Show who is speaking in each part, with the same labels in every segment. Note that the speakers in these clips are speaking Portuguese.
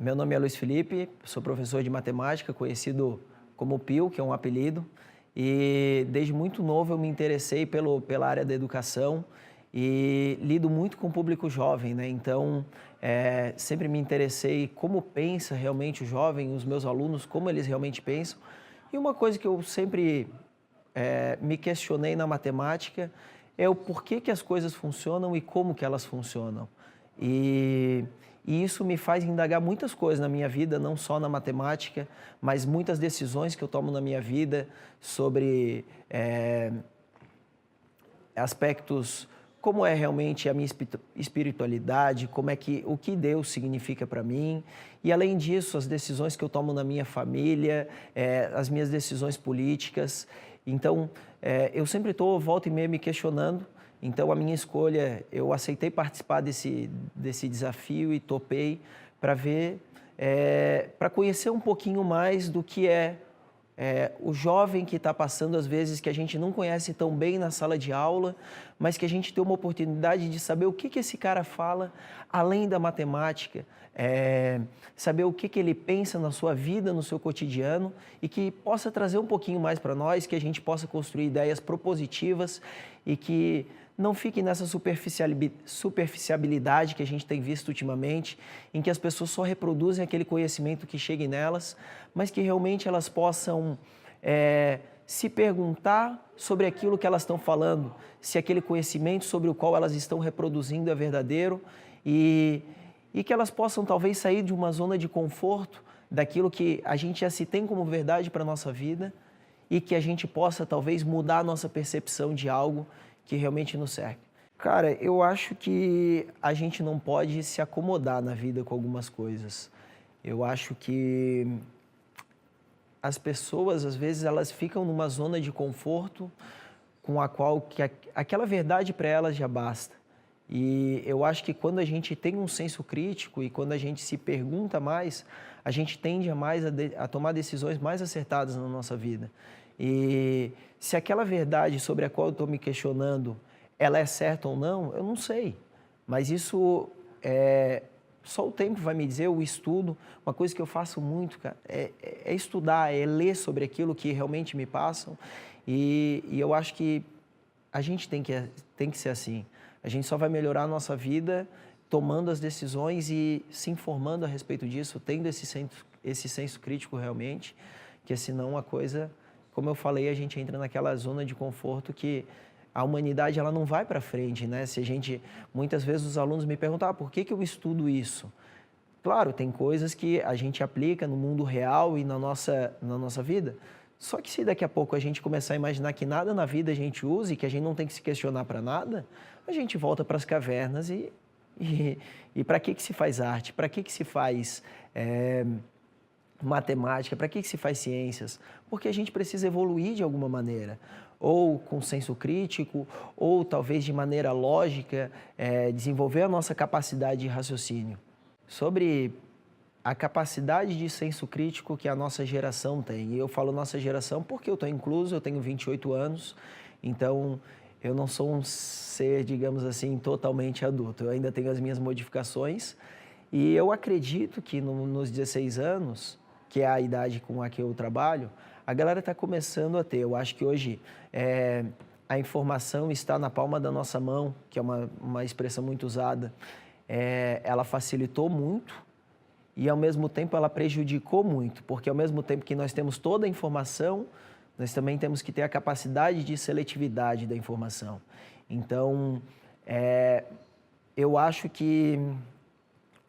Speaker 1: Meu nome é Luiz Felipe, sou professor de matemática, conhecido como Pio, que é um apelido. E desde muito novo eu me interessei pela área da educação e lido muito com o público jovem, né? Então, sempre me interessei como pensa realmente o jovem, os meus alunos, como eles realmente pensam. E uma coisa que eu sempre me questionei na matemática é o porquê que as coisas funcionam e como que elas funcionam. E, e isso me faz indagar muitas coisas na minha vida, não só na matemática, mas muitas decisões que eu tomo na minha vida sobre aspectos como é realmente a minha espiritualidade, o que Deus significa para mim. E além disso, as decisões que eu tomo na minha família, as minhas decisões políticas. Então, eu sempre estou, volta e meia, me questionando. Então, a minha escolha, eu aceitei participar desse desafio e topei para ver, para conhecer um pouquinho mais do que o jovem que está passando, às vezes, que a gente não conhece tão bem na sala de aula, mas que a gente tem uma oportunidade de saber o que esse cara fala além da matemática, saber o que ele pensa na sua vida, no seu cotidiano e que possa trazer um pouquinho mais para nós, que a gente possa construir ideias propositivas e que não fique nessa superficialidade que a gente tem visto ultimamente, em que as pessoas só reproduzem aquele conhecimento que chega nelas, mas que realmente elas possam se perguntar sobre aquilo que elas estão falando, se aquele conhecimento sobre o qual elas estão reproduzindo é verdadeiro e que elas possam talvez sair de uma zona de conforto daquilo que a gente já se tem como verdade para a nossa vida e que a gente possa talvez mudar a nossa percepção de algo que realmente nos cerca. Cara, eu acho que a gente não pode se acomodar na vida com algumas coisas. Eu acho que as pessoas, às vezes, elas ficam numa zona de conforto com a qual aquela verdade para elas já basta. E eu acho que quando a gente tem um senso crítico e quando a gente se pergunta mais, a gente tende a tomar decisões mais acertadas na nossa vida. E se aquela verdade sobre a qual eu estou me questionando, ela é certa ou não, eu não sei. Mas isso só o tempo vai me dizer, o estudo. Uma coisa que eu faço muito, cara, é estudar, é ler sobre aquilo que realmente me passam. E eu acho que a gente tem que ser assim. A gente só vai melhorar a nossa vida tomando as decisões e se informando a respeito disso, tendo esse senso crítico realmente, que senão a coisa, como eu falei, a gente entra naquela zona de conforto que a humanidade ela não vai para frente, né? Muitas vezes os alunos me perguntam, por que eu estudo isso? Claro, tem coisas que a gente aplica no mundo real e na nossa vida. Só que se daqui a pouco a gente começar a imaginar que nada na vida a gente usa e que a gente não tem que se questionar para nada, a gente volta para as cavernas e para que se faz arte? Para que se faz matemática? Para que se faz ciências? Porque a gente precisa evoluir de alguma maneira, ou com senso crítico, ou talvez de maneira lógica, desenvolver a nossa capacidade de raciocínio. Sobre a capacidade de senso crítico que a nossa geração tem. E eu falo nossa geração porque eu estou incluso, eu tenho 28 anos, então eu não sou um ser, digamos assim, totalmente adulto. Eu ainda tenho as minhas modificações e eu acredito que nos 16 anos, que é a idade com a que eu trabalho, a galera está começando a ter. Eu acho que hoje a informação está na palma da nossa mão, que é uma expressão muito usada. Ela facilitou muito, e, ao mesmo tempo, ela prejudicou muito, porque, ao mesmo tempo que nós temos toda a informação, nós também temos que ter a capacidade de seletividade da informação. Então, eu acho que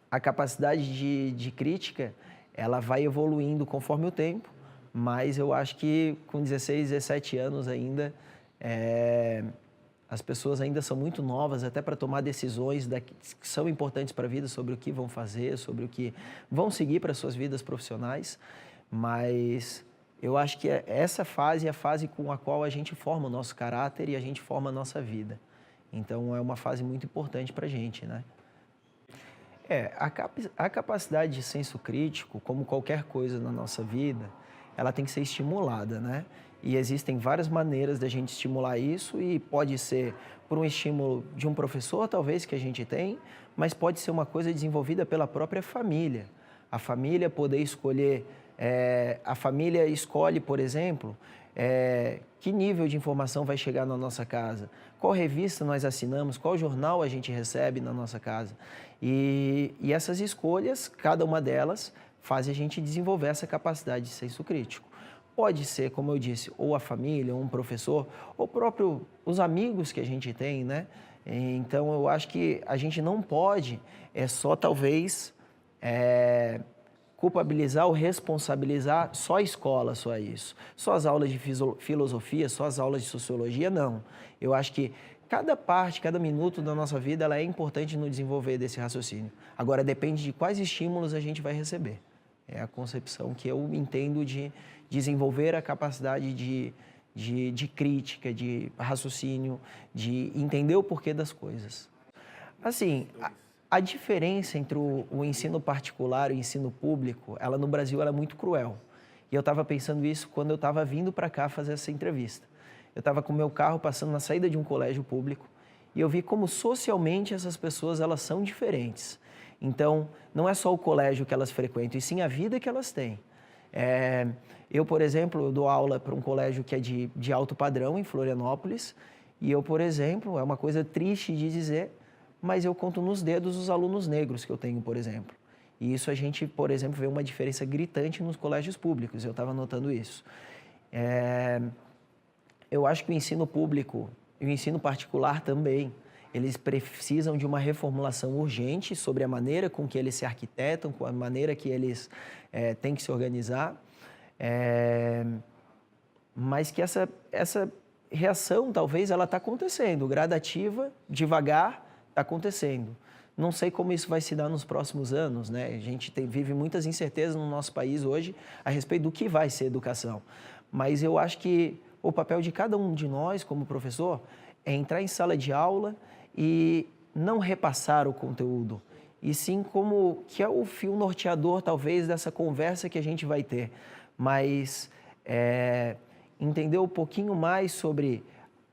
Speaker 1: a capacidade de crítica, ela vai evoluindo conforme o tempo, mas eu acho que com 16, 17 anos ainda, as pessoas ainda são muito novas até para tomar decisões que são importantes para a vida, sobre o que vão fazer, sobre o que vão seguir para as suas vidas profissionais, mas eu acho que essa fase é a fase com a qual a gente forma o nosso caráter e a gente forma a nossa vida. Então, é uma fase muito importante para a gente, né? A capacidade de senso crítico, como qualquer coisa na nossa vida, ela tem que ser estimulada, né? E existem várias maneiras da gente estimular isso e pode ser por um estímulo de um professor, talvez, que a gente tem, mas pode ser uma coisa desenvolvida pela própria família. A família poder escolher, a família escolhe, por exemplo, que nível de informação vai chegar na nossa casa, qual revista nós assinamos, qual jornal a gente recebe na nossa casa. E essas escolhas, cada uma delas, faz a gente desenvolver essa capacidade de senso crítico. Pode ser, como eu disse, ou a família, ou um professor, ou próprio os amigos que a gente tem, né? Então, eu acho que a gente não pode, só talvez, culpabilizar ou responsabilizar só a escola, só isso. Só as aulas de filosofia, só as aulas de sociologia, não. Eu acho que cada parte, cada minuto da nossa vida, ela é importante no desenvolver desse raciocínio. Agora, depende de quais estímulos a gente vai receber. É a concepção que eu entendo de desenvolver a capacidade de crítica, de raciocínio, de entender o porquê das coisas. Assim, a diferença entre o ensino particular e o ensino público, ela no Brasil ela é muito cruel. E eu estava pensando isso quando eu estava vindo para cá fazer essa entrevista. Eu estava com o meu carro passando na saída de um colégio público e eu vi como socialmente essas pessoas elas são diferentes. Então, não é só o colégio que elas frequentam, e sim a vida que elas têm. Eu, por exemplo, eu dou aula para um colégio que é de alto padrão, em Florianópolis, e eu, por exemplo, é uma coisa triste de dizer, mas eu conto nos dedos os alunos negros que eu tenho, por exemplo. E isso a gente, por exemplo, vê uma diferença gritante nos colégios públicos, eu estava notando isso. Eu acho que o ensino público e o ensino particular também, eles precisam de uma reformulação urgente sobre a maneira com que eles se arquitetam, com a maneira que eles têm que se organizar, mas que essa reação, talvez, ela está acontecendo, gradativa, devagar, está acontecendo. Não sei como isso vai se dar nos próximos anos, né? A gente vive muitas incertezas no nosso país hoje a respeito do que vai ser educação, mas eu acho que o papel de cada um de nós, como professor, é entrar em sala de aula e não repassar o conteúdo, e sim como que é o fio norteador, talvez, dessa conversa que a gente vai ter, mas entender um pouquinho mais sobre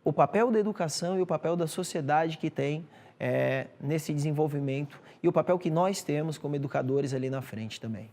Speaker 1: o papel da educação e o papel da sociedade que tem nesse desenvolvimento e o papel que nós temos como educadores ali na frente também.